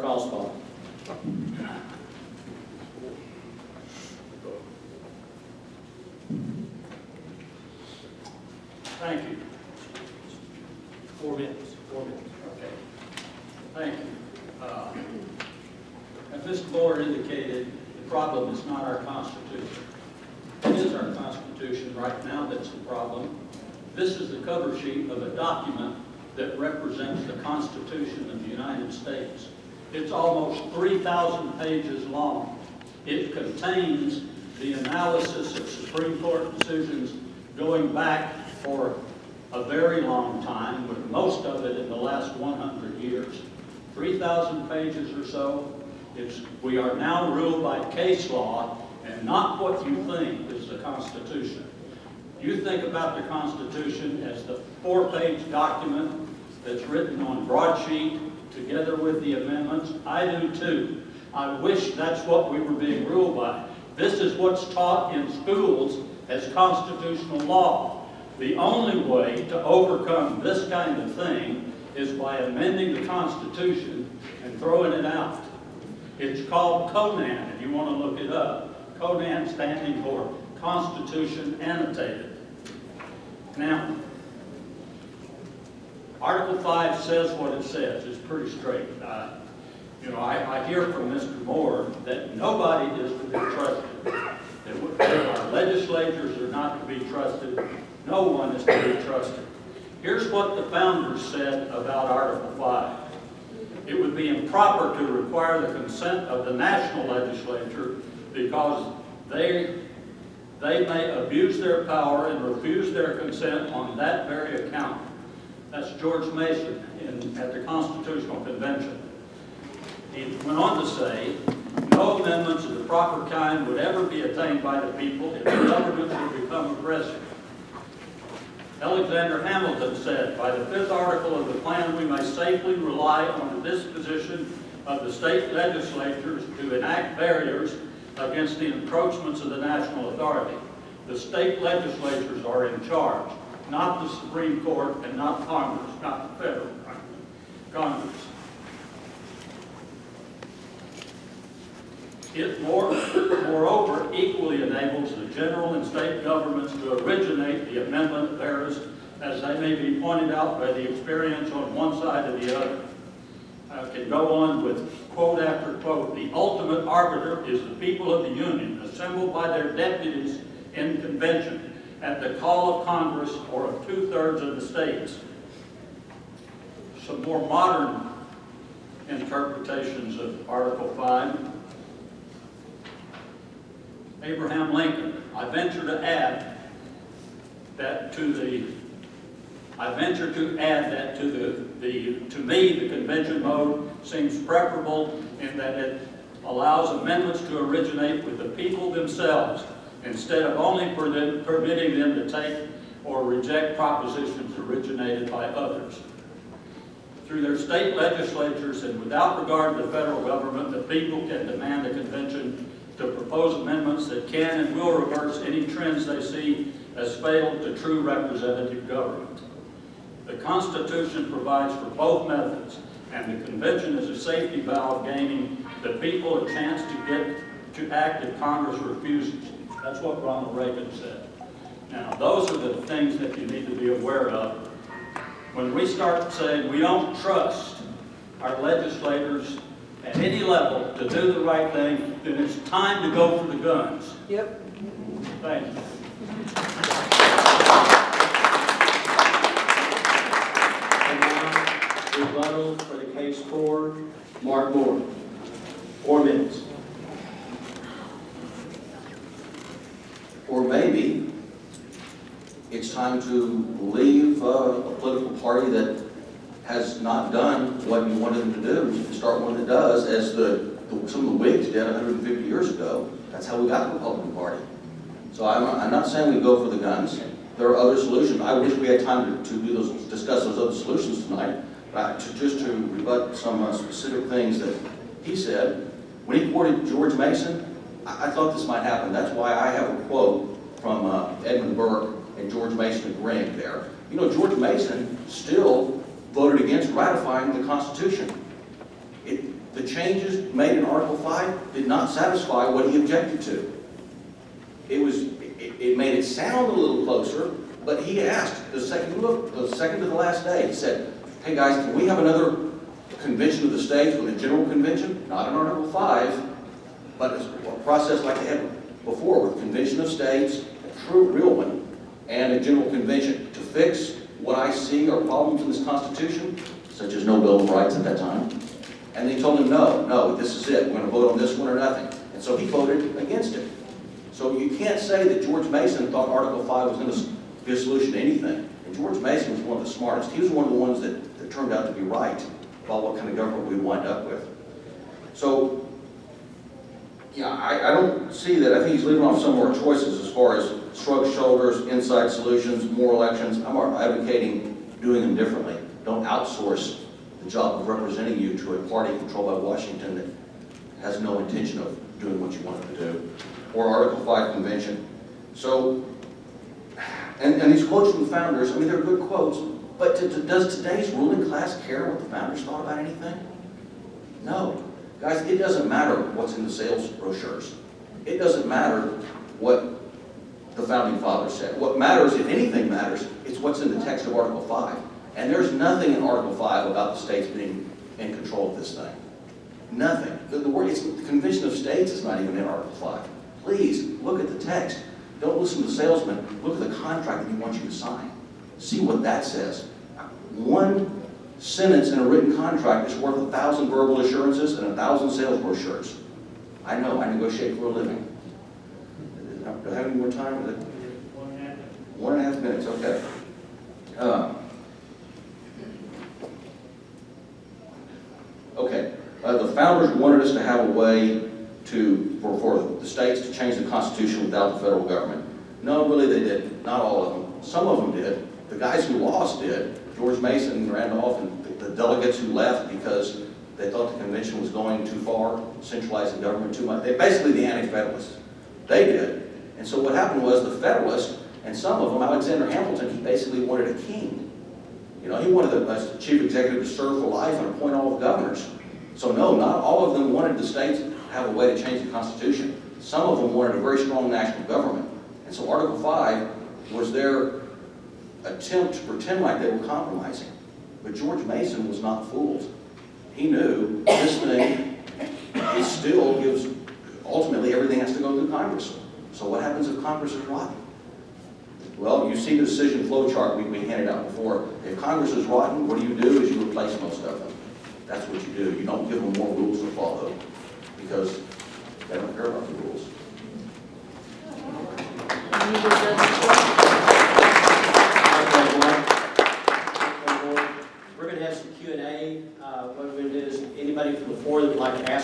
Clerk Oswald. Thank you. 4 minutes. 4 minutes. Okay. Thank you. As Mr. Buller indicated, the problem is not our Constitution. It is our Constitution right now that's the problem. This is the cover sheet of a document that represents the Constitution of the United States. It's almost 3,000 pages long. It contains the analysis of Supreme Court decisions going back for a very long time, with most of it in the last 100 years. 3,000 pages or so. We are now ruled by case law and not what you think is the Constitution. You think about the Constitution as the 4-page document that's written on broadsheet together with the amendments. I do too. I wish that's what we were being ruled by. This is what's taught in schools as constitutional law. The only way to overcome this kind of thing is by amending the Constitution and throwing it out. It's called CONAN, if you want to look it up. CONAN standing for Constitution Annotated. Now, Article 5 says what it says. It's pretty straight. I hear from Mr. Moore that nobody is to be trusted. That our legislatures are not to be trusted. No one is to be trusted. Here's what the founders said about Article 5. It would be improper to require the consent of the national legislature because they may abuse their power and refuse their consent on that very account. That's George Mason at the Constitutional Convention. He went on to say, no amendments of the proper kind would ever be attained by the people if the government should become aggressive. Alexander Hamilton said, by the 5th article of the plan, we may safely rely on the disposition of the state legislatures to enact barriers against the encroachments of the national authority. The state legislatures are in charge, not the Supreme Court and not Congress, not the federal Congress. It moreover equally enables the general and state governments to originate the amendment of errors as they may be pointed out by the experience on one side or the other. I can go on with quote after quote. The ultimate arbiter is the people of the Union, assembled by their deputies in convention at the call of Congress or of 2/3 of the states. Some more modern interpretations of Article 5. Abraham Lincoln, I venture to add that to me, the convention mode seems preferable in that it allows amendments to originate with the people themselves instead of only permitting them to take or reject propositions originated by others. Through their state legislatures and without regard to the federal government, the people can demand a convention to propose amendments that can and will reverse any trends they see as fatal to true representative government. The Constitution provides for both methods, and the convention is a safety valve gaining the people a chance to get to act if Congress refuses. That's what Ronald Reagan said. Now, those are the things that you need to be aware of. When we start saying we don't trust our legislators at any level to do the right thing, then it's time to go for the guns. Yep. Thank you. And now, rebuttal for the case for Mark Moore. 4 minutes. Or maybe it's time to leave a political party that has not done what you wanted them to do, and start one that does, as some of the Whigs did 150 years ago. That's how we got the Republican Party. So I'm not saying we go for the guns. There are other solutions. I wish we had time to discuss those other solutions tonight. But just to rebut some specific things that he said, when he quoted George Mason, I thought this might happen. That's why I have a quote from Edmund Burke and George Mason agreeing there. You know, George Mason still voted against ratifying the Constitution. The changes made in Article 5 did not satisfy what he objected to. It made it sound a little closer, but he asked, the second to the last day, he said, hey guys, can we have another convention of the states with a general convention? Not in Article 5, but a process like they had before with convention of states, a true, real one, and a general convention to fix what I see are problems in this Constitution, such as no Bill of Rights at that time. And they told him, no, this is it. We're going to vote on this one or nothing. And so he voted against it. So you can't say that George Mason thought Article 5 was going to be a solution to anything. And George Mason was one of the smartest. He was one of the ones that turned out to be right about what kind of government we wind up with. So, yeah, I don't see that. I think he's leaving off some more choices as far as shrug shoulders, inside solutions, more elections. I'm advocating doing them differently. Don't outsource the job of representing you to a party controlled by Washington that has no intention of doing what you want it to do. Or Article 5 convention. So, and these quotes from the founders, I mean, they're good quotes, but does today's ruling class care what the founders thought about anything? No. Guys, it doesn't matter what's in the sales brochures. It doesn't matter what the founding fathers said. What matters, if anything matters, it's what's in the text of Article 5. And there's nothing in Article 5 about the states being in control of this thing. Nothing. The Convention of States is not even in Article 5. Please, look at the text. Don't listen to salesmen. Look at the contract that he wants you to sign. See what that says. One sentence in a written contract is worth 1,000 verbal assurances and 1,000 sales brochures. I know, I negotiate for a living. Do I have any more time? 1.5 minutes, okay. The founders wanted us to have a way for the states to change the Constitution without the federal government. No, really they didn't. Not all of them. Some of them did. The guys who lost did. George Mason, Randolph, and the delegates who left because they thought the convention was going too far, centralizing government too much. Basically the anti-federalists. They did. And so what happened was the Federalists, and some of them, Alexander Hamilton, he basically wanted a king. You know, he wanted the chief executive to serve for life and appoint all the governors. So no, not all of them wanted the states to have a way to change the Constitution. Some of them wanted a very strong national government. And so Article 5 was their attempt to pretend like they were compromising. But George Mason was not fooled. He knew this thing, it still gives, ultimately everything has to go through Congress. So what happens if Congress is rotten? Well, you see the decision flow chart we handed out before. If Congress is rotten, what you do is you replace most of them. That's what you do. You don't give them more rules to follow because they don't care about the rules. We're going to have some Q&A. What we're going to do is anybody from the floor that would like to ask